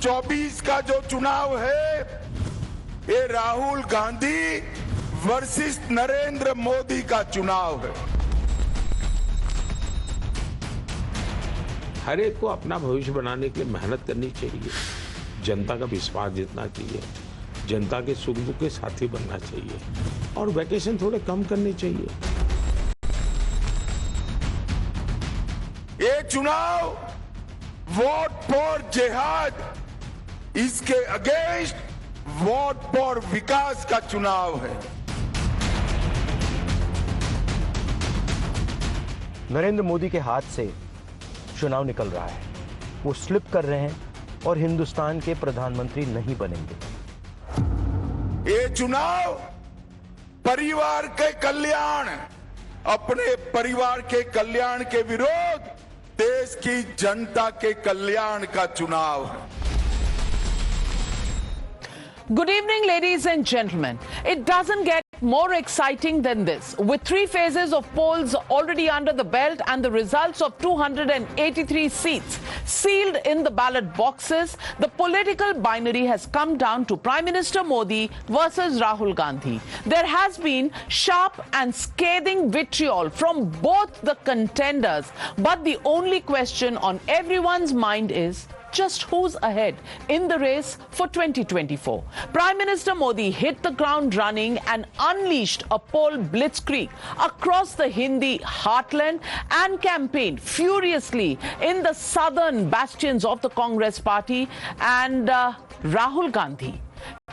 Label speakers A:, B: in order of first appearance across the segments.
A: 2024 का जो चुनाव है ये राहुल गांधी वर्सेस नरेंद्र मोदी का चुनाव है।
B: हर एक को अपना भविष्य बनाने के लिए मेहनत करनी चाहिए, जनता का विश्वास जीतना चाहिए, जनता के सुख दुख के साथी बनना चाहिए और वैकेशन थोड़े कम करने चाहिए।
A: ये चुनाव वोट फॉर जिहाद, इसके अगेंस्ट वोट फॉर विकास का चुनाव है।
C: नरेंद्र मोदी के हाथ से चुनाव निकल रहा है, वो स्लिप कर रहे हैं और हिंदुस्तान के प्रधानमंत्री नहीं बनेंगे।
A: ये चुनाव परिवार के कल्याण, अपने परिवार के कल्याण के विरोध देश की जनता के कल्याण का चुनाव है।
D: Good evening, ladies and gentlemen. It doesn't get more exciting than this. With 3 phases of polls already under the belt and the results of 283 seats sealed in the ballot boxes, the political binary has come down to Prime Minister Modi versus Rahul Gandhi. There has been sharp and scathing vitriol from both the contenders, but the only question on everyone's mind is just who's ahead in the race for 2024. Prime Minister Modi hit the ground running and unleashed a poll blitzkrieg across the Hindi heartland and campaigned furiously in the southern bastions of the Congress party. And Rahul Gandhi,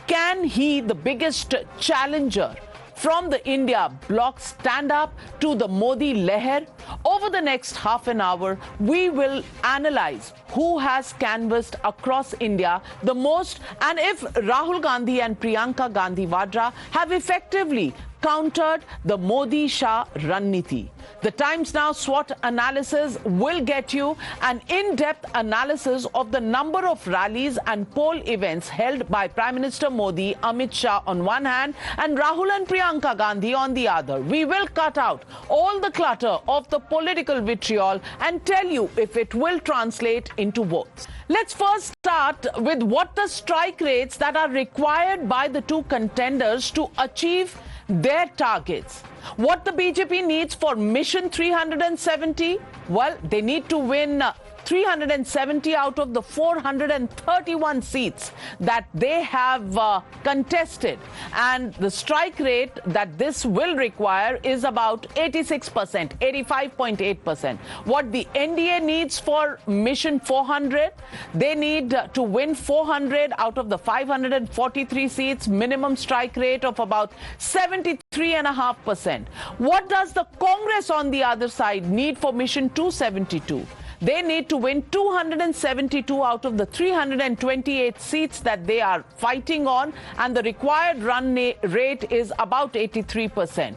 D: can he, the biggest challenger from the India bloc, stand up to the Modi Leher? Over the next half an hour, we will analyze who has canvassed across India the most and if Rahul Gandhi and Priyanka Gandhi Vadra have effectively countered the Modi-Shah Ranniti. The Times Now SWOT analysis will get you an in-depth analysis of the number of rallies and poll events held by Prime Minister Modi, Amit Shah on one hand and Rahul and Priyanka Gandhi on the other. We will cut out all the clutter of the political vitriol and tell you if it will translate into votes. Let's first start with what the strike rates that are required by the two contenders to achieve their targets. What the BJP needs for Mission 370? Well, they need to win 370 out of the 431 seats that they have contested. And the strike rate that this will require is about 86%, 85.8%. What the NDA needs for Mission 400, they need to win 400 out of the 543 seats, minimum strike rate of about 73.5%. What does the Congress on the other side need for Mission 272? They need to win 272 out of the 328 seats that they are fighting on, and the required run rate is about 83%.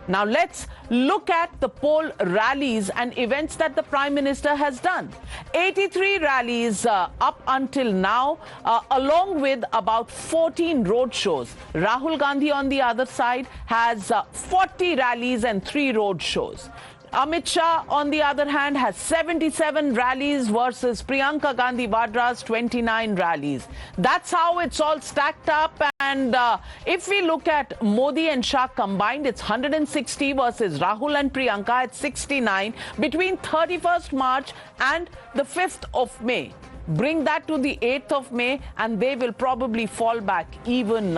D: Now let's look at the poll rallies and events that the Prime Minister has done. 83 rallies up until now, along with about 14 road shows. Rahul Gandhi on the other side has 40 rallies and 3 road shows. Amit Shah, on the other hand, has 77 rallies versus Priyanka Gandhi Vadra's 29 rallies. That's how it's all stacked up. And if we look at Modi and Shah combined, it's 160 versus Rahul and Priyanka at 69 between 31st March and the 5th of May. Bring that to the 8th of May and they will probably fall back even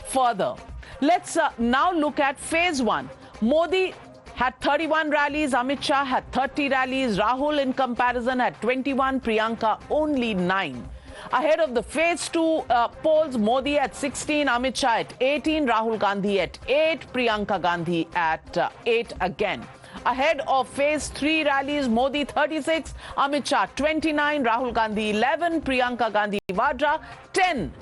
D: further. Let's now look at phase 1. Modi had 31 rallies, Amit Shah had 30 rallies, Rahul in comparison had 21, Priyanka only 9. Ahead of the phase 2 polls, Modi at 16, Amit Shah at 18, Rahul Gandhi at 8, Priyanka Gandhi at 8 again. Ahead of phase 3 rallies, Modi 36, Amit Shah 29, Rahul Gandhi 11, Priyanka Gandhi Vadra 10.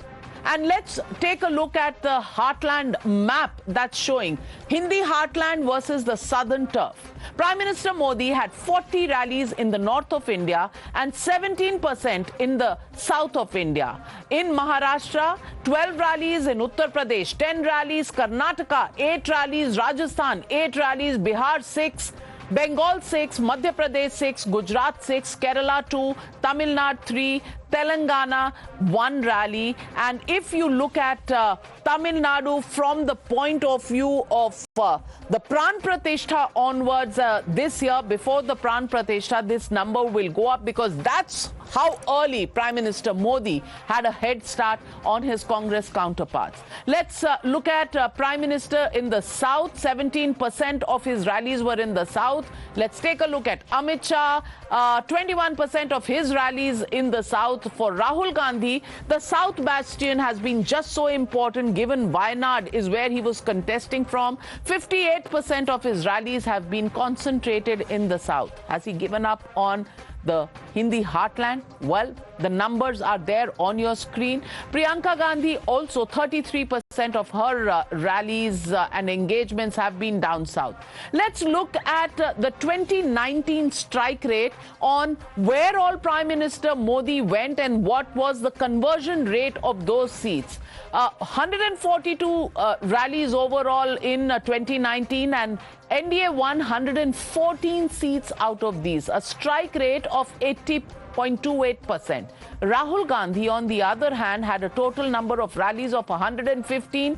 D: And let's take a look at the heartland map that's showing Hindi heartland versus the southern turf. Prime Minister Modi had 40 rallies in the north of India and 17% in the south of India. In Maharashtra, 12 rallies, in Uttar Pradesh, 10 rallies, Karnataka, 8 rallies, Rajasthan, 8 rallies, Bihar, 6, Bengal 6, Madhya Pradesh 6, Gujarat 6, Kerala 2, Tamil Nadu 3, Telangana, one rally. And if you look at Tamil Nadu from the point of view of the Pran Pratishtha onwards this year, before the Pran Pratishtha, this number will go up because that's how early Prime Minister Modi had a head start on his Congress counterparts. Let's look at Prime Minister in the South. 17% of his rallies were in the South. Let's take a look at Amit Shah. 21% of his rallies in the South. For Rahul Gandhi, the South Bastion has been just so important given Wayanad is where he was contesting from. 58% of his rallies have been concentrated in the South. Has he given up on the Hindi heartland? Well, the numbers are there on your screen. Priyanka Gandhi also 33% of her rallies and engagements have been down south. Let's look at the 2019 strike rate on where all Prime Minister Modi went and what was the conversion rate of those seats. 142 rallies overall in 2019 and NDA won 114 seats out of these, a strike rate of 80.28%. Rahul Gandhi, on the other hand, had a total number of rallies of 115,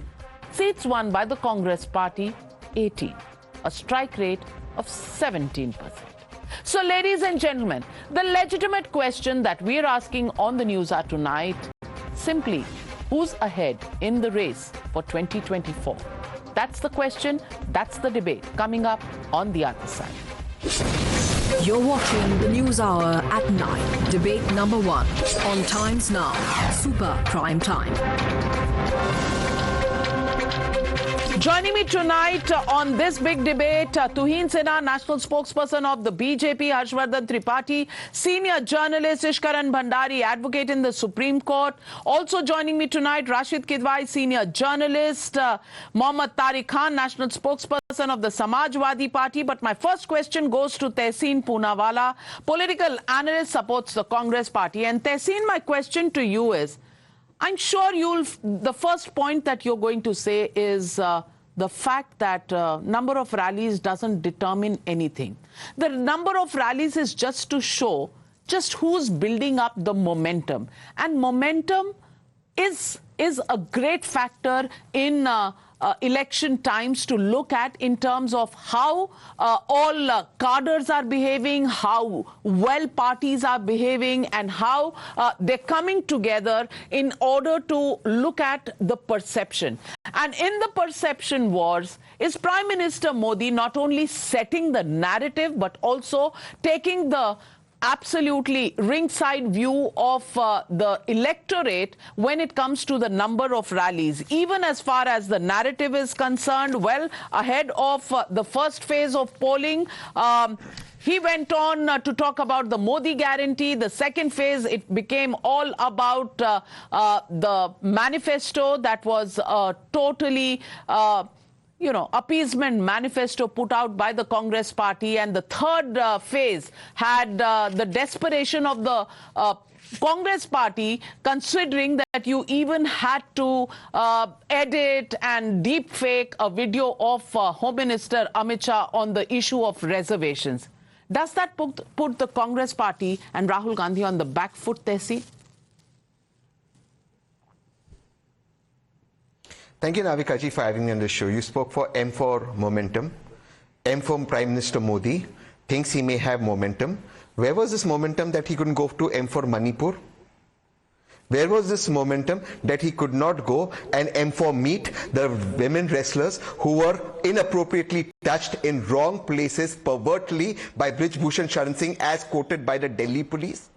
D: seats won by the Congress party 18, a strike rate of 17%. So, ladies and gentlemen, the legitimate question that we're asking on the News Hour tonight, simply, who's ahead in the race for 2024? That's the question, that's the debate coming up on the other side.
E: You're watching the News Hour at 9. Debate number 1 on Times Now, Super Prime Time.
D: Joining me tonight on this big debate, Tuhin Sinha, national spokesperson of the BJP, Harshvardhan Tripathi, senior journalist Ishkaran Bhandari, advocate in the Supreme Court. Also joining me tonight, Rashid Kidwai, senior journalist, Mohammad Tariq Khan, national spokesperson of the Samajwadi Party. But my first question goes to Tehseen Poonawala, political analyst, supports the Congress Party. And Tehseen, my question to you is, I'm sure the first point that you're going to say is the fact that number of rallies doesn't determine anything. The number of rallies is just to show just who's building up the momentum. And momentum is a great factor in election times to look at in terms of how all cadres are behaving, how well parties are behaving, and how they're coming together in order to look at the perception. And in the perception wars, is Prime Minister Modi not only setting the narrative but also taking the absolutely ringside view of the electorate when it comes to the number of rallies, even as far as the narrative is concerned? Well, ahead of the first phase of polling, he went on to talk about the Modi guarantee. The second phase, it became all about the manifesto that was totally appeasement manifesto put out by the Congress party. And the third phase had the desperation of the Congress party, considering that you even had to edit and deep fake a video of Home Minister Amit Shah on the issue of reservations. Does that put the Congress party and Rahul Gandhi on the back foot, Tehseen?
F: Thank you, Navika ji, for having me on the show. You spoke for M for momentum, M for Prime Minister Modi, thinks he may have momentum. Where was this momentum that he couldn't go to M for Manipur? Where was this momentum that he could not go and M for meet the women wrestlers who were inappropriately touched in wrong places pervertly by Brij Bhushan Sharan Singh as quoted by the Delhi police?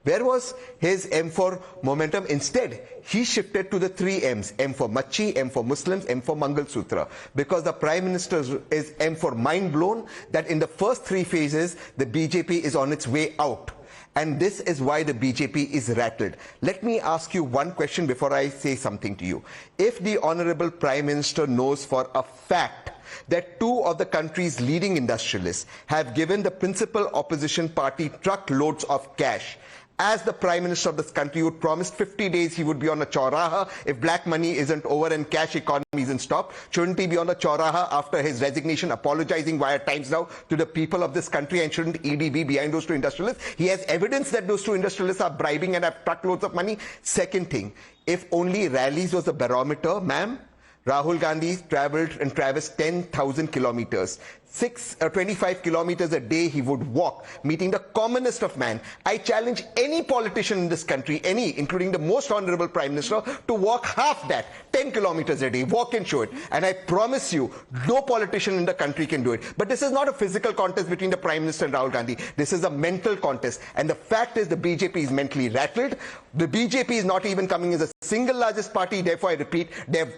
F: Where was his M for momentum? Instead, he shifted to the 3 M's. M for Machi, M for Muslims, M for Mangal Sutra. Because the Prime Minister is M for mind blown that in the first 3 phases, the BJP is on its way out. And this is why the BJP is rattled. Let me ask you one question before I say something to you. If the Honorable Prime Minister knows for a fact that 2 of the country's leading industrialists have given the principal opposition party truckloads of cash, as the Prime Minister of this country, who promised 50 days he would be on a Chauraha if black money isn't over and cash economy isn't stopped? Shouldn't he be on a Chauraha after his resignation, apologizing via Times Now to the people of this country? And shouldn't ED be behind those two industrialists? He has evidence that those two industrialists are bribing and have truckloads of money. Second thing, if only rallies was a barometer, ma'am, Rahul Gandhi traveled and traversed 10,000 kilometers. 25 kilometers a day he would walk, meeting the commonest of man. I challenge any politician in this country, including the most honorable Prime Minister, to walk half that, 10 kilometers a day, walk and show it. And I promise you, no politician in the country can do it. But this is not a physical contest between the Prime Minister and Rahul Gandhi. This is a mental contest. And the fact is the BJP is mentally rattled. The BJP is not even coming as a single largest party. Therefore, I repeat, they have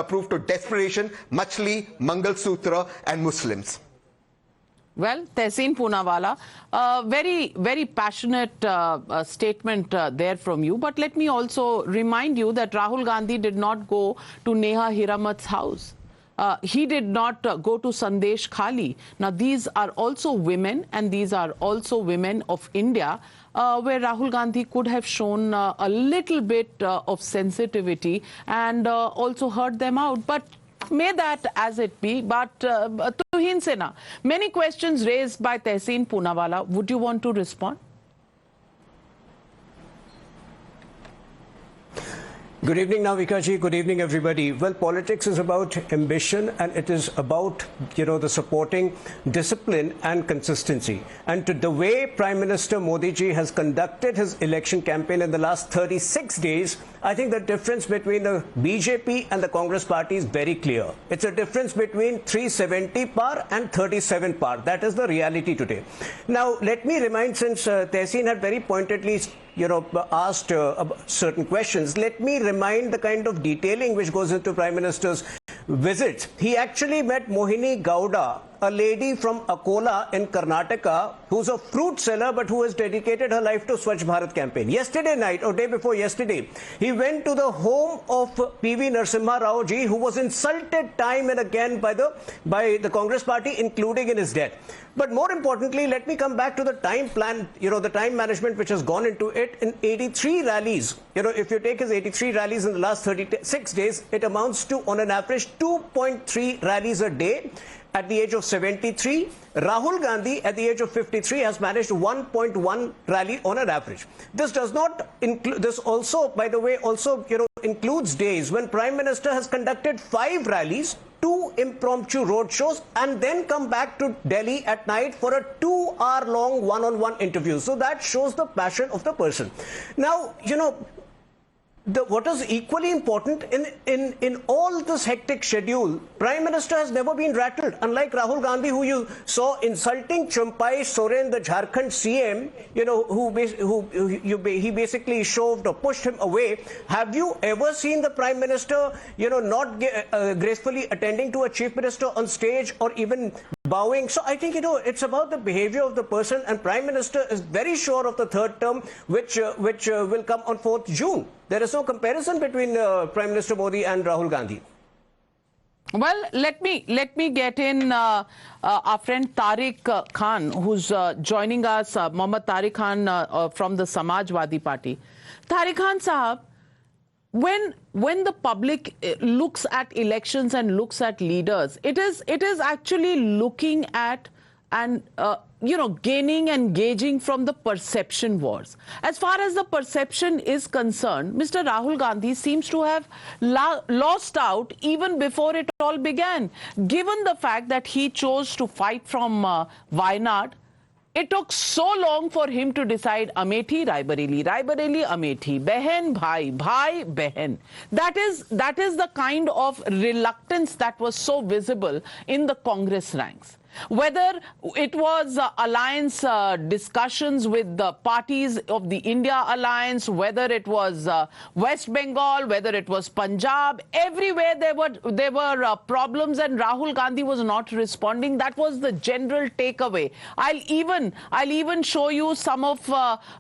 F: proved to desperation, Machli, Mangal Sutra and Muslims.
D: Well, Tehseen Poonawalla, very passionate statement there from you. But let me also remind you that Rahul Gandhi did not go to Neha Hiramat's house. He did not go to Sandesh Khali. Now, these are also women, and these are also women of India, where Rahul Gandhi could have shown a little bit of sensitivity and also heard them out. But may that as it be. But Tuhin Sena, many questions raised by Tehseen Poonawalla. Would you want to respond?
G: Good evening, Navika ji. Good evening, everybody. Well, politics is about ambition, and it is about, the supporting discipline and consistency. And to the way Prime Minister Modi ji has conducted his election campaign in the last 36 days, I think the difference between the BJP and the Congress party is very clear. It's a difference between 370 par and 37 par. That is the reality today. Now, let me remind, since Tehseen had very pointedly asked certain questions, let me remind the kind of detailing which goes into Prime Minister's visits. He actually met Mohini Gowda, a lady from Akola in Karnataka, who's a fruit seller but who has dedicated her life to Swachh Bharat campaign. Yesterday night, or day before yesterday, he went to the home of PV Narasimha Rao ji, who was insulted time and again by the Congress party, including in his death. But more importantly, let me come back to the time plan, the time management which has gone into it. In 83 rallies, if you take his 83 rallies in the last 36 days, it amounts to, on an average, 2.3 rallies a day. At the age of 73, Rahul Gandhi, at the age of 53, has managed 1.1 rally on an average. This does not include, this also, by the way, includes days when Prime Minister has conducted 5 rallies, 2 impromptu road shows, and then come back to Delhi at night for a 2-hour-long one-on-one interview. So that shows the passion of the person. Now, what is equally important in all this hectic schedule, Prime Minister has never been rattled. Unlike Rahul Gandhi, who you saw insulting Champai Soren, the Jharkhand CM, he basically shoved or pushed him away. Have you ever seen the Prime Minister, not gracefully attending to a Chief Minister on stage or even bowing? So I think, it's about the behavior of the person, and Prime Minister is very sure of the third term, which will come on 4th June. There is no comparison between Prime Minister Modi and Rahul Gandhi.
D: Well, let me get in our friend Tariq Khan, who's joining us, Mohammad Tariq Khan from the Samajwadi Party. Tariq Khan Sahab, when the public looks at elections and looks at leaders, it is actually looking at and gaining and gauging from the perception wars. As far as the perception is concerned, Mr. Rahul Gandhi seems to have lost out even before it all began. Given the fact that he chose to fight from Wayanad, it took so long for him to decide Amethi, Raebareli, Raebareli, Amethi, Behen, Bhai, Bhai, Behen. That is the kind of reluctance that was so visible in the Congress ranks. Whether it was alliance discussions with the parties of the India alliance, whether it was West Bengal, whether it was Punjab, everywhere there were problems, and Rahul Gandhi was not responding. That was the general takeaway. I'll even show you some of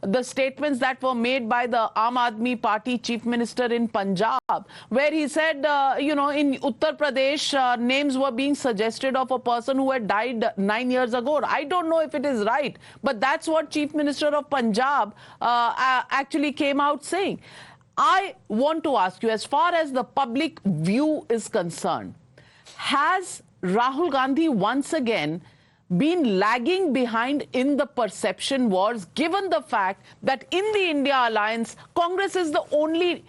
D: the statements that were made by the Aam Aadmi Party Chief Minister in Punjab, where he said, in Uttar Pradesh, names were being suggested of a person who had died died 9 years ago. I don't know if it is right, but that's what Chief Minister of Punjab actually came out saying. I want to ask you, as far as the public view is concerned, has Rahul Gandhi once again been lagging behind in the perception wars, given the fact that in the India alliance, Congress is the only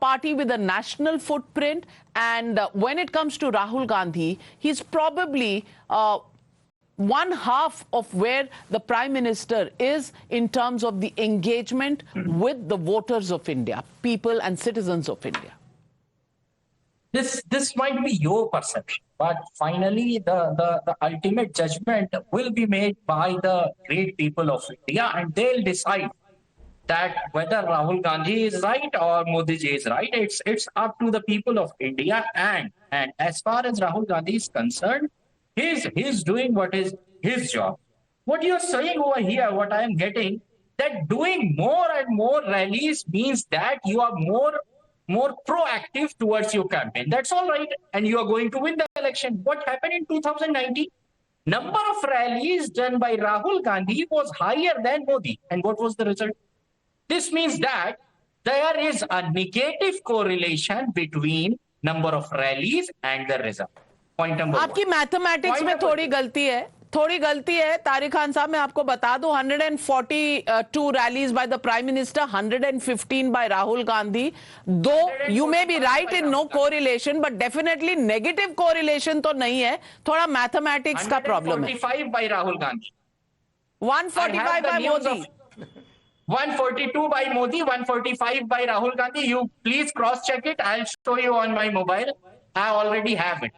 D: party with a national footprint, and when it comes to Rahul Gandhi, he's probably one half of where the Prime Minister is in terms of the engagement with the voters of India, people and citizens of India.
H: This might be your perception, but finally the ultimate judgment will be made by the great people of India, and they'll decide that whether Rahul Gandhi is right or Modi ji is right. It's up to the people of India, and as far as Rahul Gandhi is concerned, he's doing what is his job. What you're saying over here, what I am getting, that doing more and more rallies means that you are more proactive towards your campaign. That's all right. And you are going to win the election. What happened in 2019? Number of rallies done by Rahul Gandhi was higher than Modi. And what was the result? This means that there is a negative correlation between number of rallies and the result. Point number one.
D: आपकी mathematics में थोड़ी गलती है तारिक खान साहब. मैं आपको बता दूं, 142 rallies by the Prime Minister, 115 by Rahul Gandhi. Though you may be right in no correlation, but definitely negative correlation तो नहीं है. थोड़ा मैथमेटिक्स का प्रॉब्लम है.
H: 145 by Rahul Gandhi.
D: 145 by Modi.
H: 142 by Modi, 145 by Rahul Gandhi. You please cross check it. I'll show you on my mobile. I already have it.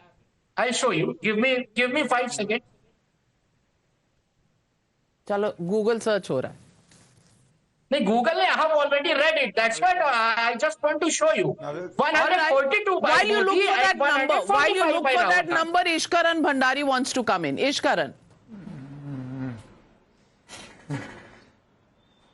H: I'll show you. Give me 5 seconds.
D: चलो Google search हो रहा है.
H: नहीं, Google ने, I have already read it. That's what I just want to show you. 142 by
D: While you look
H: Modi
D: for that
H: and
D: number,
H: 145 by Rahul
D: number, Ishkaran Bhandari wants to come in. Ishkaran.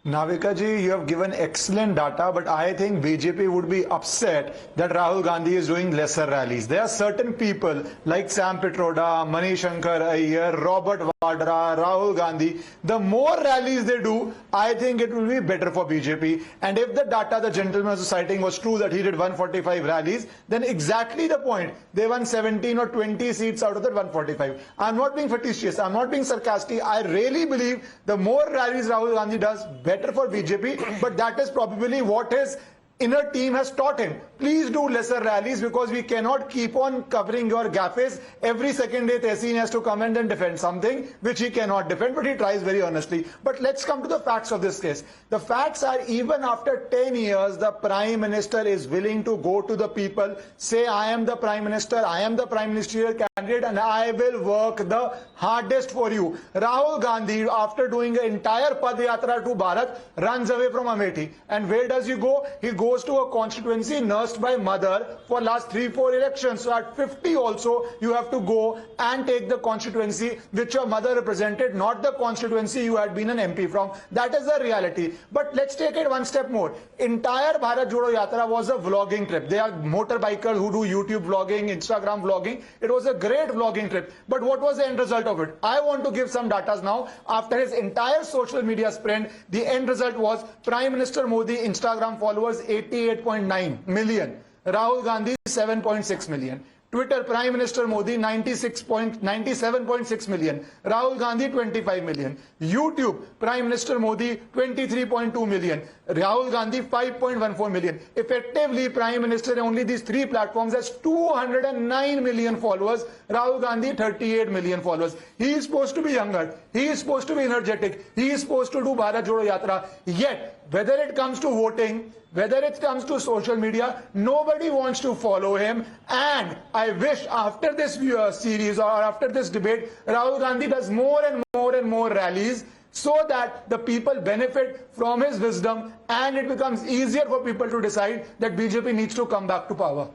I: Navika ji, you have given excellent data, but I think BJP would be upset that Rahul Gandhi is doing lesser rallies. There are certain people like Sam Pitroda, Manishankar Iyer, Robert Vadra, Rahul Gandhi. The more rallies they do, I think it will be better for BJP. And if the data the gentleman was citing was true, that he did 145 rallies, then exactly the point. They won 17 or 20 seats out of that 145. I'm not being facetious. I'm not being sarcastic. I really believe the more rallies Rahul Gandhi does, better for BJP, but that is probably what his inner team has taught him. Please do lesser rallies, because we cannot keep on covering your gaffes. Every second day Tehseen has to come and defend something which he cannot defend, but he tries very honestly. But let's come to the facts of this case. The facts are, even after 10 years, the Prime Minister is willing to go to the people, say, I am the Prime Minister, I am the Prime Ministerial candidate, and I will work the hardest for you. Rahul Gandhi, after doing an entire Padyatra to Bharat, runs away from Amethi. And where does he go? He goes to a constituency nursed by mother for last 3-4 elections. So at 50 also, you have to go and take the constituency which your mother represented, not the constituency you had been an MP from. That is the reality. But let's take it one step more. Entire Bharat Jodo Yatra was a vlogging trip. They are motorbikers who do YouTube vlogging, Instagram vlogging. It was a great vlogging trip. But what was the end result of it? I want to give some data now. After his entire social media sprint, the end result was Prime Minister Modi Instagram followers 88.9 million. Rahul Gandhi 7.6 million. Twitter, Prime Minister Modi 97.6 million. Rahul Gandhi 25 million. YouTube, Prime Minister Modi 23.2 million. Rahul Gandhi 5.14 million. Effectively, Prime Minister in only these 3 platforms has 209 million followers. Rahul Gandhi 38 million followers. He is supposed to be younger. He is supposed to be energetic. He is supposed to do Bharat Jodo Yatra. Yet, whether it comes to voting, whether it comes to social media, nobody wants to follow him. And I wish after this series or after this debate, Rahul Gandhi does more and more rallies, so that the people benefit from his wisdom, and it becomes easier for people to decide that BJP needs to come back to power.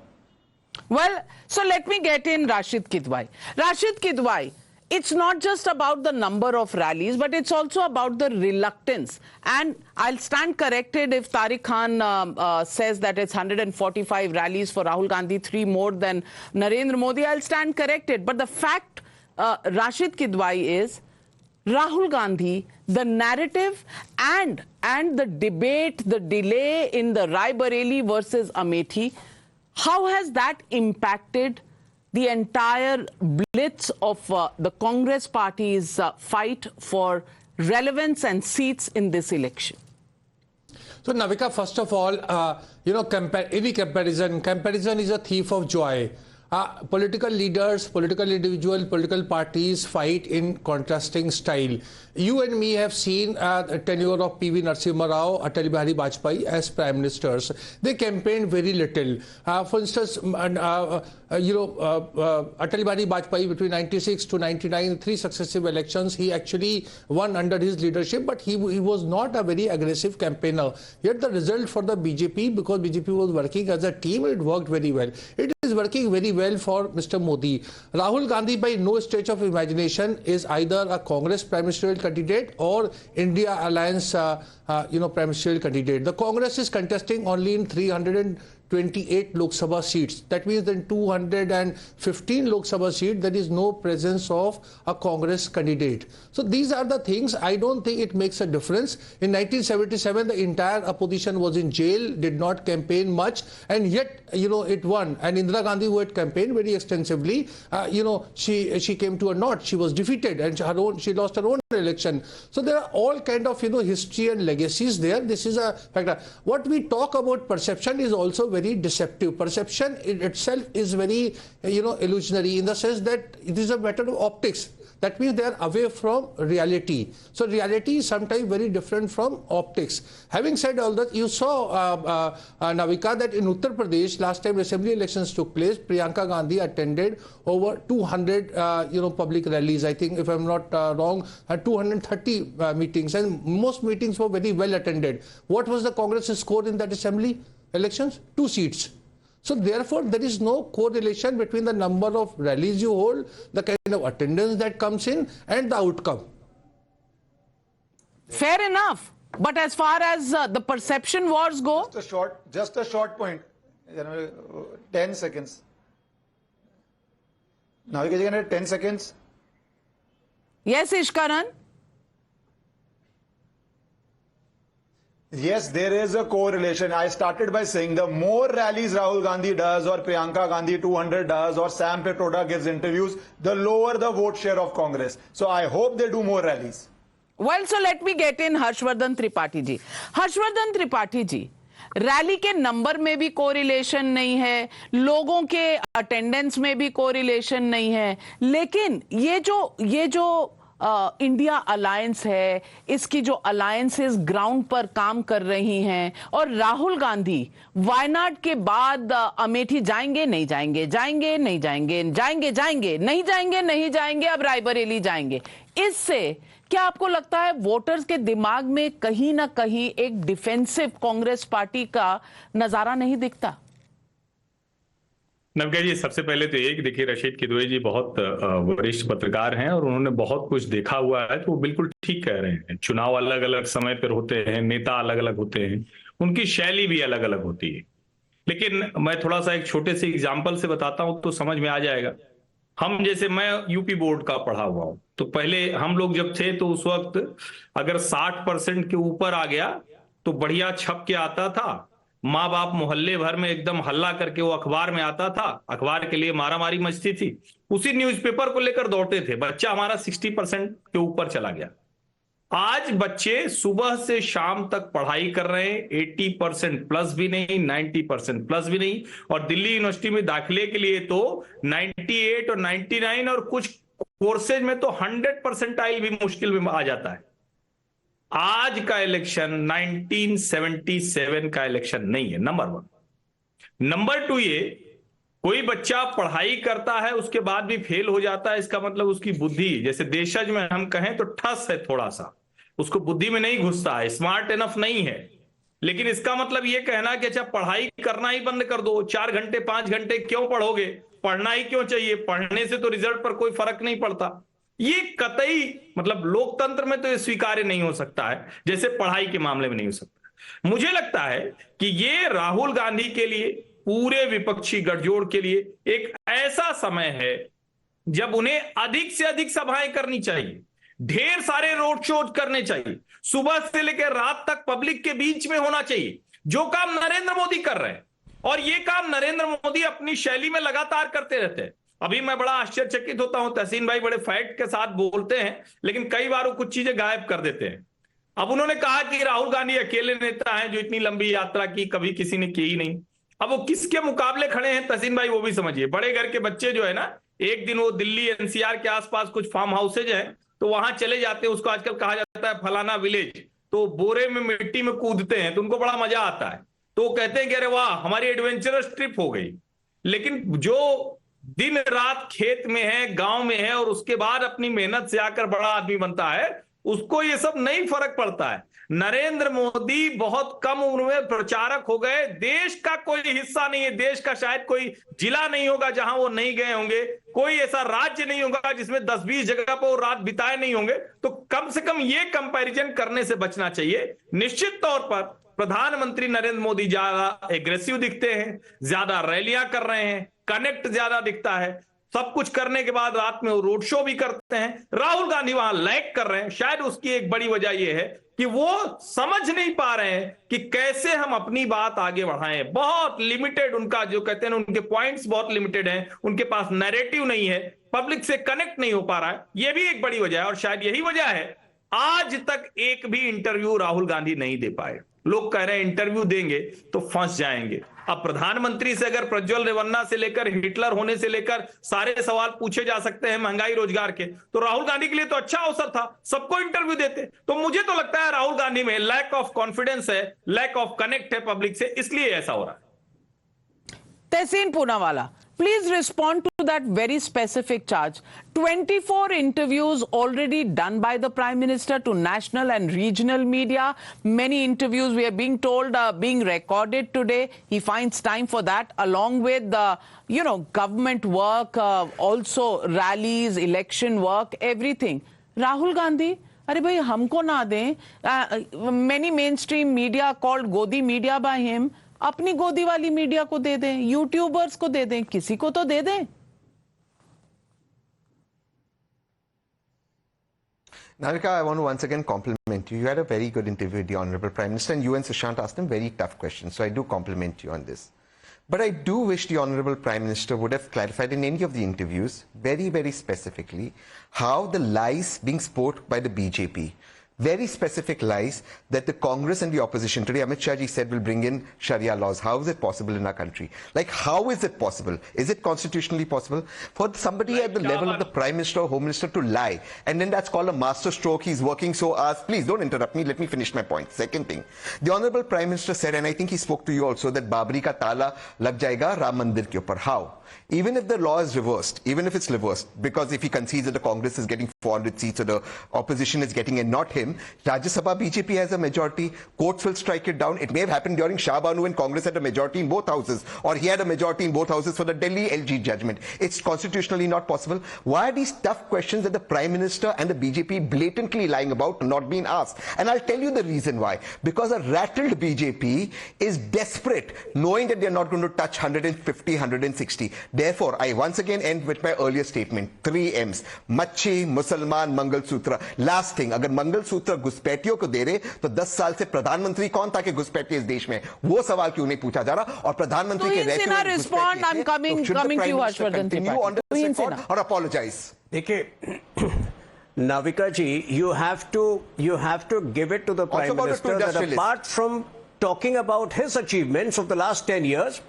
D: Well, so let me get in Rashid Kidwai. Rashid Kidwai, it's not just about the number of rallies, but it's also about the reluctance. And I'll stand corrected if Tariq Khan says that it's 145 rallies for Rahul Gandhi, 3 more than Narendra Modi. I'll stand corrected. But the fact Rashid Kidwai is Rahul Gandhi, the narrative and the debate, the delay in the Rai Bareli versus Amethi, how has that impacted the entire blitz of the Congress party's fight for relevance and seats in this election?
J: So, Navika, first of all, any comparison is a thief of joy. Political leaders, political individuals, political parties fight in contrasting style. You and me have seen the tenure of P.V. Narasimha Rao, Atal Bihari Vajpayee as prime ministers. They campaigned very little. For instance, Atal Bihari Vajpayee between 96 to 99, 3 successive elections, he actually won under his leadership, but he was not a very aggressive campaigner. Yet the result for the BJP, because BJP was working as a team, it worked very well. It is working very well for Mr. Modi. Rahul Gandhi, by no stretch of imagination, is either a Congress prime ministerial candidate or India Alliance prime ministerial candidate. The Congress is contesting only in 328 Lok Sabha seats. That means in 215 Lok Sabha seats, there is no presence of a Congress candidate. So these are the things. I don't think it makes a difference. In 1977, the entire opposition was in jail, did not campaign much, and yet, it won. And Indira Gandhi, who had campaigned very extensively, she came to a naught. She was defeated and she lost her own election. So there are all kind of, history and legacies there. This is a factor. What we talk about perception is also very deceptive. Perception in itself is very, illusionary in the sense that it is a matter of optics. That means they are away from reality. So reality is sometimes very different from optics. Having said all that, you saw, Navika, that in Uttar Pradesh, last time assembly elections took place, Priyanka Gandhi attended over 200, public rallies. I think, if I'm not wrong, 230 meetings, and most meetings were very well attended. What was the Congress's score in that assembly elections? 2 seats. So therefore, there is no correlation between the number of rallies you hold, the kind of attendance that comes in, and the outcome.
D: Fair enough. But as far as the perception wars go...
I: Just a short point. 10 seconds. Now you can 10 seconds.
D: Yes, Ishkaran.
I: Yes, there is a correlation. I started by saying the more rallies Rahul Gandhi does, or Priyanka Gandhi 200 does, or Sam Petroda gives interviews, the lower the vote share of Congress. So I hope they do more rallies.
D: Well, so let me get in Harshvardhan Tripathi ji. Harshvardhan Tripathi ji, rally के number में भी correlation नहीं है, लोगों के attendance में भी correlation नहीं है, लेकिन ये जो इंडिया अलायंस है, इसकी जो अलायंसेस ग्राउंड पर काम कर रही हैं, और राहुल गांधी वायनाड के बाद अमेठी जाएंगे नहीं जाएंगे, जाएंगे नहीं जाएंगे, जाएंगे जाएंगे नहीं जाएंगे नहीं जाएंगे, अब रायबरेली जाएंगे, इससे क्या आपको लगता है वोटर्स के दिमाग में कहीं ना कहीं एक डिफेंसिव कांग्रेस पार्टी का नजारा नहीं दिखता?
K: नवका जी, सबसे पहले तो एक देखिए, रशीद किदवई जी बहुत वरिष्ठ पत्रकार हैं और उन्होंने बहुत कुछ देखा हुआ है, तो वो बिल्कुल ठीक कह रहे हैं। चुनाव अलग अलग समय पर होते हैं, नेता अलग अलग होते हैं, उनकी शैली भी अलग अलग होती है। लेकिन मैं थोड़ा सा एक छोटे से एग्जाम्पल से बताता हूं तो समझ में आ जाएगा। मैं यूपी बोर्ड का पढ़ा हुआ हूं, तो पहले हम लोग जब थे तो उस वक्त अगर 60% के ऊपर आ गया तो बढ़िया छप के आता था, माँ बाप मोहल्ले भर में एकदम हल्ला करके वो अखबार में आता था, अखबार के लिए मारामारी मचती थी, उसी न्यूज़पेपर को लेकर दौड़ते थे। बच्चा हमारा 60% के ऊपर चला गया। आज बच्चे सुबह से शाम तक पढ़ाई कर रहे हैं, 80% प्लस भी नहीं, 90% प्लस भी नहीं, और दिल्ली यूनिवर्सिटी में दाखिले के लिए तो 98 और 99 और कुछ कोर्सेज में तो 100% भी मुश्किल में आ जाता है। आज का इलेक्शन 1977 का इलेक्शन नहीं है, नंबर 1। नंबर 2, ये कोई बच्चा पढ़ाई करता है उसके बाद भी फेल हो जाता है, इसका मतलब उसकी बुद्धि, जैसे देशज में हम कहें तो ठस है, थोड़ा सा उसको बुद्धि में नहीं घुसता है, स्मार्ट इनफ नहीं है। लेकिन इसका मतलब ये कहना कि अच्छा पढ़ाई करना ही बंद कर दो, 4 घंटे 5 घंटे क्यों पढ़ोगे, पढ़ना ही क्यों चाहिए, पढ़ने से तो रिजल्ट पर कोई फर्क नहीं पड़ता, ये कतई मतलब लोकतंत्र में तो ये स्वीकार्य नहीं हो सकता है, जैसे पढ़ाई के मामले में नहीं हो सकता। मुझे लगता है कि ये राहुल गांधी के लिए, पूरे विपक्षी गठजोड़ के लिए एक ऐसा समय है जब उन्हें अधिक से अधिक सभाएं करनी चाहिए, ढेर सारे रोड शो करने चाहिए, सुबह से लेकर रात तक पब्लिक के बीच में होना चाहिए, जो काम नरेंद्र मोदी कर रहे हैं। और ये काम नरेंद्र मोदी अपनी शैली में लगातार करते रहते हैं। अभी मैं बड़ा आश्चर्यचकित होता हूं, तहसीन भाई बड़े फैक्ट के साथ बोलते हैं, लेकिन कई बार वो कुछ चीजें गायब कर देते हैं। अब उन्होंने कहा कि राहुल गांधी अकेले नेता हैं जो इतनी लंबी यात्रा की कभी किसी ने की ही नहीं। अब वो किसके मुकाबले खड़े हैं तहसीन भाई, वो भी समझिए। बड़े घर के बच्चे जो है ना, एक दिन वो दिल्ली एनसीआर के आसपास कुछ फार्म हाउसेज हैं, तो वहां चले जाते हैं, उसको आजकल कहा जाता है फलाना विलेज, तो बोरे में मिट्टी में कूदते हैं, तो उनको बड़ा मजा आता है। तो कहते हैं कि अरे वाह हमारी एडवेंचरस ट्रिप हो गई। लेकिन जो दिन रात खेत में है, गांव में है, और उसके बाद अपनी मेहनत से आकर बड़ा आदमी बनता है, उसको ये सब नहीं फर्क पड़ता है। नरेंद्र मोदी बहुत कम उम्र में प्रचारक हो गए। देश का कोई हिस्सा नहीं है, देश का शायद कोई जिला नहीं होगा जहां वो नहीं गए होंगे, कोई ऐसा राज्य नहीं होगा जिसमें 10-20 जगह पर वो रात बिताए नहीं होंगे। तो कम से कम ये कंपैरिजन करने से बचना चाहिए। निश्चित तौर पर प्रधानमंत्री नरेंद्र मोदी ज्यादा एग्रेसिव दिखते हैं, ज्यादा रैलियां कर रहे हैं, कनेक्ट ज्यादा दिखता है, सब कुछ करने के बाद रात में वो रोड शो भी करते हैं। राहुल गांधी वहां लैग कर रहे हैं। शायद उसकी एक बड़ी वजह यह है कि वो समझ नहीं पा रहे हैं कि कैसे हम अपनी बात आगे बढ़ाएं। बहुत लिमिटेड उनका जो कहते हैं उनके पॉइंट्स बहुत लिमिटेड हैं, उनके पास नैरेटिव नहीं है, पब्लिक से कनेक्ट नहीं हो पा रहा है। यह भी एक बड़ी वजह है, और शायद यही वजह है आज तक एक भी इंटरव्यू राहुल गांधी नहीं दे पाए। लोग कह रहे हैं इंटरव्यू देंगे तो फंस जाएंगे। अब प्रधानमंत्री से अगर प्रज्वल रेवन्ना से लेकर हिटलर होने से लेकर सारे सवाल पूछे जा सकते हैं महंगाई रोजगार के, तो राहुल गांधी के लिए तो अच्छा अवसर था, सबको इंटरव्यू देते। तो मुझे तो लगता है राहुल गांधी में लैक ऑफ कॉन्फिडेंस है, लैक ऑफ कनेक्ट है पब्लिक से, इसलिए ऐसा हो रहा है।
D: तहसीन Poonawalla, please respond to that very specific charge. 24 interviews already done by the Prime Minister to national and regional media. Many interviews, we are being told, are being recorded today. He finds time for that, along with the, government work, also rallies, election work, everything. Rahul Gandhi, अरे भाई हमको ना दें. Many mainstream media called Godi media by him. अपनी गोदी वाली media को दे दें, यूट्यूबर्स को दे दें, किसी को तो दे दें।
F: Navika, I want to once again compliment you. You had a very good interview with the Honorable Prime Minister, and you and Sushant asked him very tough questions. So I do compliment you on this. But I do wish the Honorable Prime Minister would have clarified in any of the interviews, very, very specifically, how the lies being spoke by the BJP, very specific lies that the Congress and the opposition today, Amit Shah ji said, will bring in Sharia laws. How is it possible in our country? Like, how is it possible? Is it constitutionally possible for somebody at the level of the Prime Minister or Home Minister to lie? And then that's called a master stroke. He's working so hard. Please don't interrupt me. Let me finish my point. Second thing, the Honorable Prime Minister said, and I think he spoke to you also, that Babri ka tala lag jayega Ram Mandir ke upar. How? Even if the law is reversed, even if it's reversed, because if he concedes that the Congress is getting 400 seats or the opposition is getting and not him, Rajya Sabha BJP has a majority, courts will strike it down. It may have happened during Shah Banu when Congress had a majority in both houses, or he had a majority in both houses for the Delhi LG judgment. It's constitutionally not possible. Why are these tough questions that the Prime Minister and the BJP blatantly lying about not being asked? And I'll tell you the reason why. Because a rattled BJP is desperate, knowing that they're not going to touch 150, 160. Therefore, I once again end with my earlier statement. 3 M's. Machi, Musalman, Mangal Sutra. Last thing, अगर मंगल सूत्र घुसपैठियों को दे रहे तो 10 साल से प्रधानमंत्री कौन था कि घुसपैठी इस देश में, वो सवाल क्यों नहीं पूछा जा रहा? और प्रधानमंत्री के
D: respond, I'm coming to you, Harshvardhan Tripathi.
F: और apologize.
G: देखिए, Navika ji, you have to give it to the Prime Minister that apart from talking about his achievements of the last 10 years,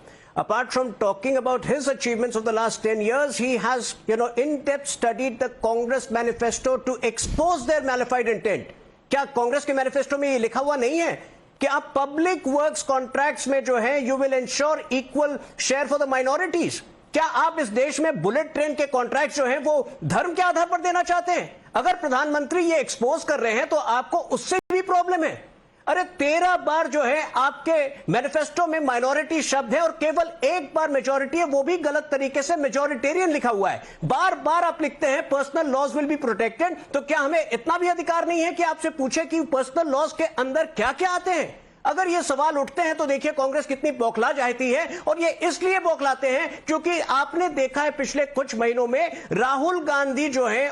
G: he has, in-depth studied the Congress manifesto to expose their malified intent. क्या कांग्रेस के manifesto में ये लिखा हुआ नहीं है कि आप पब्लिक वर्क्स कॉन्ट्रैक्ट्स में जो है you will ensure equal share for the minorities? क्या आप इस देश में बुलेट ट्रेन के कॉन्ट्रैक्ट जो हैं वो धर्म के आधार पर देना चाहते हैं? अगर प्रधानमंत्री ये एक्सपोज कर रहे हैं तो आपको उससे भी प्रॉब्लम है। अरे 13 बार जो है आपके मैनिफेस्टो में माइनॉरिटी शब्द है और केवल एक बार मेजॉरिटी है, वो भी गलत तरीके से मेजॉरिटेरियन लिखा हुआ है। बार बार आप लिखते हैं personal laws will be protected, तो क्या हमें इतना भी अधिकार नहीं है कि आपसे पूछे कि पर्सनल लॉज के अंदर क्या क्या आते हैं? अगर ये सवाल उठते हैं तो देखिए कांग्रेस कितनी बौखला जाती है, और ये इसलिए बौखलाते हैं क्योंकि आपने देखा है पिछले कुछ महीनों में राहुल गांधी जो है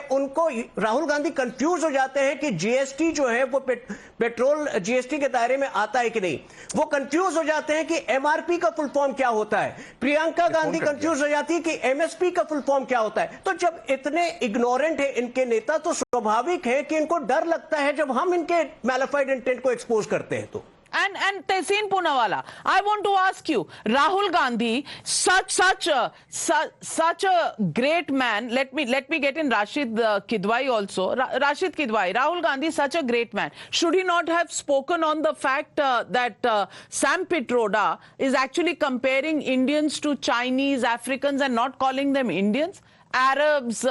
G: राहुल गांधी कंफ्यूज हो जाते हैं कि जीएसटी जो है वो पेट्रोल जीएसटी के दायरे में आता है कि नहीं। वो कंफ्यूज हो जाते हैं कि एमआरपी का फुल फॉर्म क्या होता है। प्रियंका गांधी कंफ्यूज हो जाती है कि एमएसपी का फुल फॉर्म क्या होता है। तो जब इतने इग्नोरेंट है इनके नेता, तो स्वाभाविक है कि इनको डर लगता है जब हम इनके मैलिफाइड इंटेंट को एक्सपोज करते हैं। तो
D: And Tehseen Poonawalla, I want to ask you, Rahul Gandhi, such a great man. Let me get in Rashid Kidwai also. Rashid Kidwai, Rahul Gandhi, such a great man. Should he not have spoken on the fact that Sam Pitroda is actually comparing Indians to Chinese, Africans, and not calling them Indians? Arabs,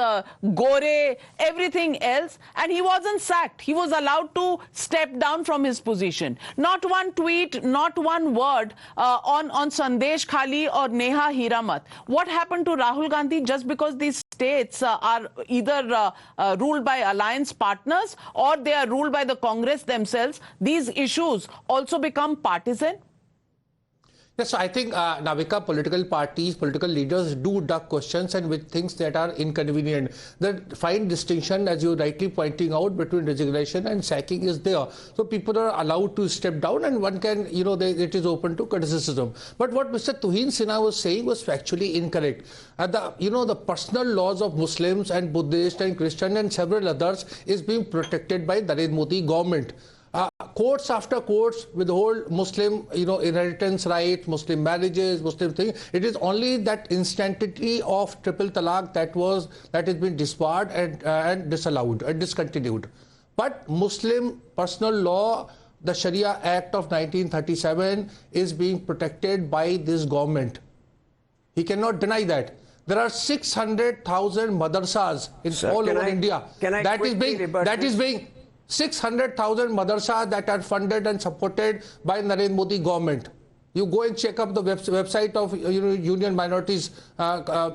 D: Gore, everything else, and he wasn't sacked. He was allowed to step down from his position. Not one tweet, not one word on Sandesh Khali or Neha Hiramat. What happened to Rahul Gandhi just because these states are either ruled by alliance partners or they are ruled by the Congress themselves? These issues also become partisan?
J: Yes, so I think, Navika, political parties, political leaders do duck questions and with things that are inconvenient. The fine distinction, as you're rightly pointing out, between resignation and sacking is there. So people are allowed to step down and one can, it is open to criticism. But what Mr. Tuhin Sinha was saying was factually incorrect. The personal laws of Muslims and Buddhists and Christian and several others is being protected by Narendra Modi government. Courts after courts withhold Muslim, inheritance rights, Muslim marriages, Muslim things. It is only that instantity of triple talaq that has been disbarred and disallowed and discontinued. But Muslim personal law, the Sharia Act of 1937, is being protected by this government. He cannot deny that. There are 600,000 madrasas all over India. That is being 600,000 madrasas that are funded and supported by Narendra Modi government. You go and check up the website of Union Minorities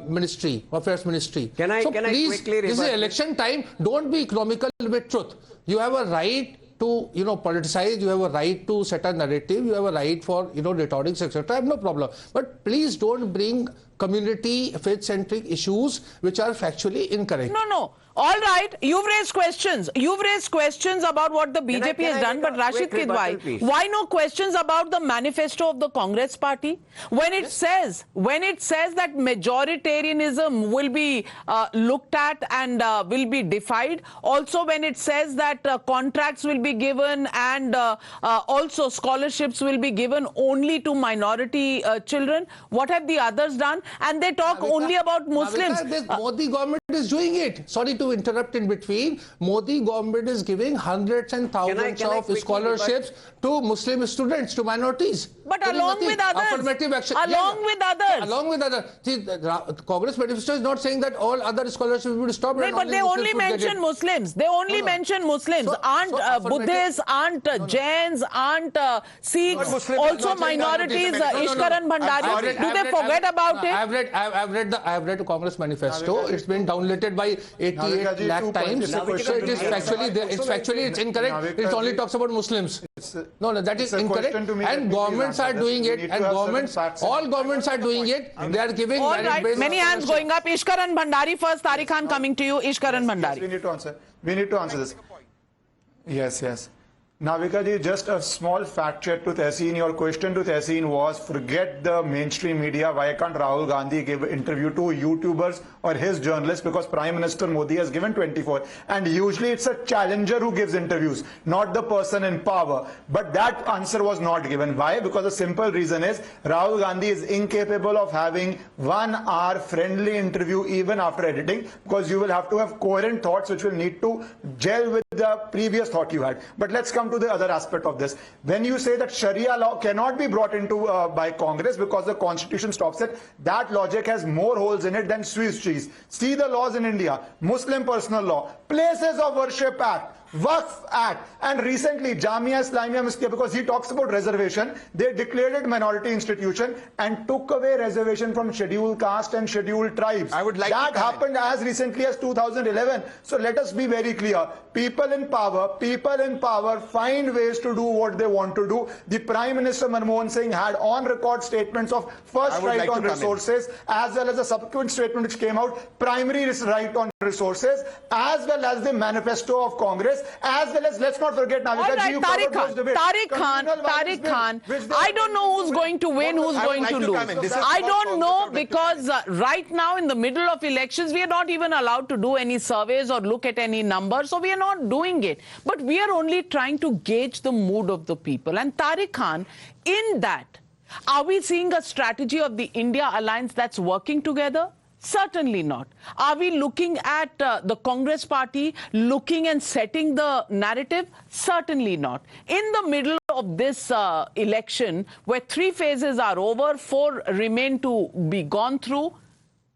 J: Ministry, Affairs Ministry.
G: Can I
J: please,
G: quickly
J: this is election time. Don't be economical with truth. You have a right to politicize. You have a right to set a narrative. You have a right for rhetorics, etc. I have no problem. But please don't bring community faith-centric issues which are factually incorrect.
D: No. All right, you've raised questions. You've raised questions about what the BJP has done, but Rashid Kidwai, why no questions about the manifesto of the Congress party? When it says that majoritarianism will be looked at and will be defied, also when it says that contracts will be given and also scholarships will be given only to minority children, what have the others done? And they talk only about Muslims.
J: This Modi government is doing it. Sorry to interrupt in between. Modi government is giving hundreds and thousands of scholarships to Muslim students, to minorities.
D: But along with others.
J: Affirmative action.
D: Along with others.
J: Along with others. See, the Congress manifesto is not saying that all other scholarships will be stopped.
D: No, but they only mention Muslims. They only mention Muslims. Aren't Buddhists, aren't Jains, aren't Sikhs, also minorities, Ishkaran Bhandari. Do they forget about it?
J: I've read the Congress manifesto. It's been downloaded by 88 lakh times. So it is factually it's incorrect. It only talks about Muslims. No, that is incorrect. And governments are doing it. And all governments are doing it. They are giving.
D: All right. Many hands going up. Ishkaran Bhandari first. Tariq Khan coming to you. Ishkaran Bhandari.
I: Yes, we need to answer this. Yes. Navika ji, just a small fact check to Tehseen. Your question to Tehseen was, forget the mainstream media. Why can't Rahul Gandhi give an interview to YouTubers or his journalists? Because Prime Minister Modi has given 24. And usually it's a challenger who gives interviews, not the person in power. But that answer was not given. Why? Because the simple reason is Rahul Gandhi is incapable of having 1 hour friendly interview even after editing, because you will have to have coherent thoughts which will need to gel with the previous thought you had. But let's come to the other aspect of this. When you say that Sharia law cannot be brought into by Congress because the constitution stops it, that logic has more holes in it than Swiss cheese. See the laws in India: Muslim personal law, Places of Worship Act, Waqf Act. And recently, Jamia Islamia, because he talks about reservation, they declared it minority institution and took away reservation from scheduled caste and scheduled tribes.
F: I would like
I: that
F: to
I: happened as recently as 2011. So let us be very clear. People in power find ways to do what they want to do. The Prime Minister Manmohan Singh had on-record statements of first right on resources, as well as a subsequent statement which came out, primary right on resources, as well as the manifesto of Congress, as well as, let's not forget, Navika ji, you covered those debates.
D: Tariq Khan, I don't know who's going to win, who's going to lose. I don't know, because right now in the middle of elections, we are not even allowed to do any surveys or look at any numbers, so we are not doing it. But we are only trying to gauge the mood of the people. And Tariq Khan, in that, are we seeing a strategy of the India alliance that's working together? Certainly not. Are we looking at the Congress party looking and setting the narrative? Certainly not. In the middle of this election, where 3 phases are over, 4 remain to be gone through,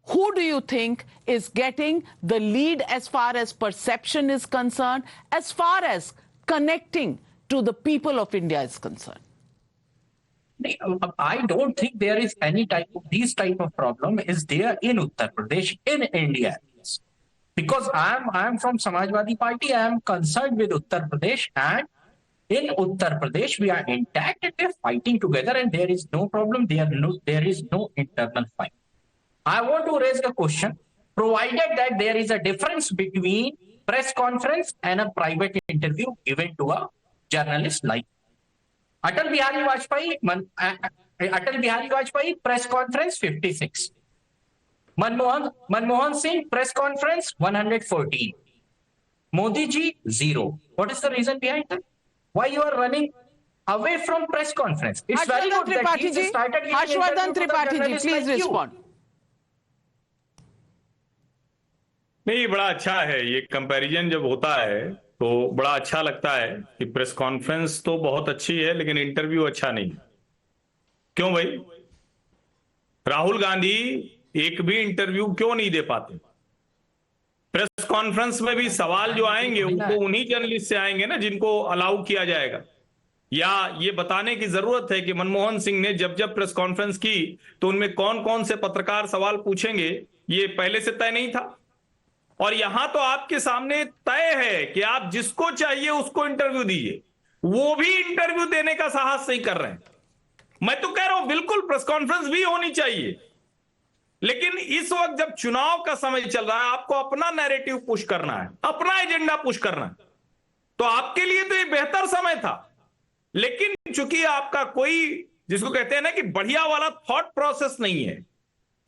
D: who do you think is getting the lead as far as perception is concerned, as far as connecting to the people of India is concerned?
H: I don't think there is any type of problem is there in Uttar Pradesh, in India. Because I am from Samajwadi Party, I am concerned with Uttar Pradesh, and in Uttar Pradesh we are intact and we are fighting together, and there is no problem, there is no internal fight. I want to raise the question, provided that there is a difference between press conference and a private interview given to a journalist like Atal Bihari Vajpayee press conference 56. Manmohan Singh press conference 114. Modi ji 0. What is the reason behind that? Why you are running away from press conference? It's very good that he started giving
D: Harshvardhan Tripathi ji, please respond.
K: नहीं, बड़ा अच्छा है ये comparison जब होता है तो बड़ा अच्छा लगता है कि प्रेस कॉन्फ्रेंस तो बहुत अच्छी है लेकिन इंटरव्यू अच्छा नहीं। क्यों भाई? राहुल गांधी एक भी इंटरव्यू क्यों नहीं दे पाते? प्रेस कॉन्फ्रेंस में भी सवाल जो आएंगे उनको उन्हीं जर्नलिस्ट से आएंगे ना जिनको अलाउ किया जाएगा। या ये बताने की जरूरत है कि मनमोहन सिंह ने जब जब प्रेस कॉन्फ्रेंस की तो उनमें कौन कौन से पत्रकार सवाल पूछेंगे ये पहले से तय नहीं था? और यहां तो आपके सामने तय है कि आप जिसको चाहिए उसको इंटरव्यू दीजिए, वो भी इंटरव्यू देने का साहस नहीं कर रहे हैं। मैं तो कह रहा हूं बिल्कुल प्रेस कॉन्फ्रेंस भी होनी चाहिए, लेकिन इस वक्त जब चुनाव का समय चल रहा है आपको अपना नैरेटिव पुश करना है, अपना एजेंडा पुश करना है, तो आपके लिए तो ये बेहतर समय था। लेकिन चूंकि आपका कोई जिसको कहते हैं ना कि बढ़िया वाला थॉट प्रोसेस नहीं है,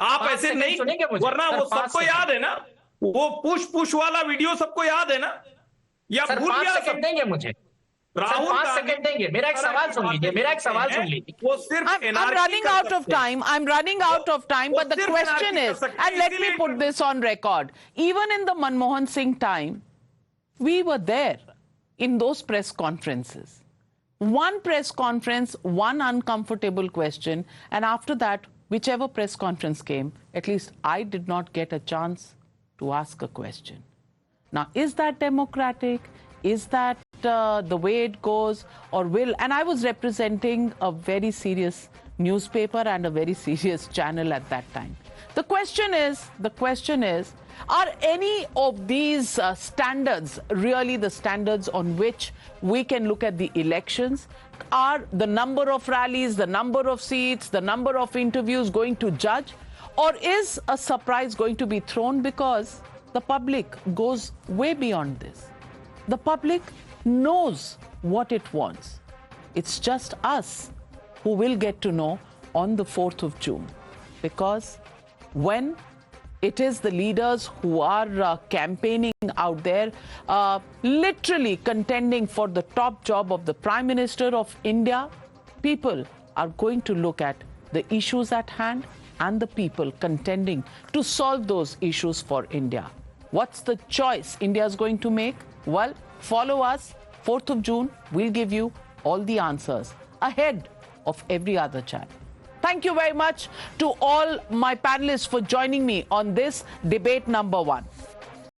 K: आप ऐसे नहीं, वरना वो सबको याद है ना, वो पुश वाला वीडियो सबको याद है ना, या भूल गया?
H: सेकंड देंगे मुझे, राहुल 5 सेकंड देंगे। मेरा एक सवाल सुन लीजिए,
K: वो सिर्फ
D: I'm running out of time, but the question is, and let me put this on record, even in the Manmohan Singh time, we were there in those press conferences. One press conference, one uncomfortable question, and after that, whichever press conference came, at least I did not get a chance to ask a question. Now, is that democratic? Is that the way it goes, or will? And I was representing a very serious newspaper and a very serious channel at that time. The question is, are any of these standards really the standards on which we can look at the elections? Are the number of rallies, the number of seats, the number of interviews going to judge? Or is a surprise going to be thrown because the public goes way beyond this? The public knows what it wants. It's just us who will get to know on the 4th of June. Because when it is the leaders who are campaigning out there, literally contending for the top job of the Prime Minister of India, people are going to look at the issues at hand and the people contending to solve those issues for India. What's the choice India is going to make? Well, follow us. 4th of June, we'll give you all the answers ahead of every other channel. Thank you very much to all my panelists for joining me on this debate number 1.